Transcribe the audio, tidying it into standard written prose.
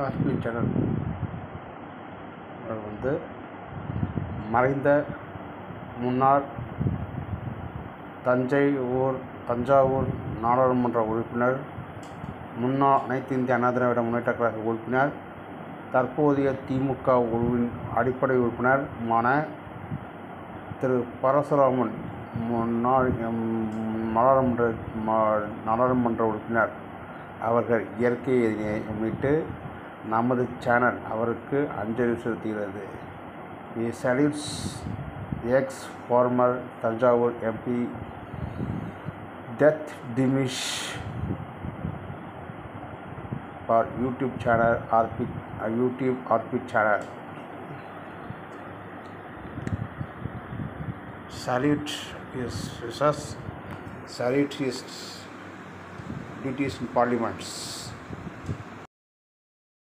RB channel வந்து மறைந்த முன்னாள் தஞ்சாவூர் நாடாளுமன்ற உறுப்பினர், முன்னாள் அனைத்து இந்திய அண்ணா திராவிட முன்னேற்றக் கழக உறுப்பினர், தற்போதைய திமுக குழுவின் அடிப்படை உறுப்பினருமான திரு பரசுராமன் முன்னாள் நாடாளுமன்ற உறுப்பினர் அவர்கள் இயற்கையை முன்னிட்டு நமது சேனல் அவருக்கு அஞ்சலி செலுத்துகிறது. We salutes ex-former Tanjavur MP death diminish for YouTube channel RP channel. Salute his duties in parliaments.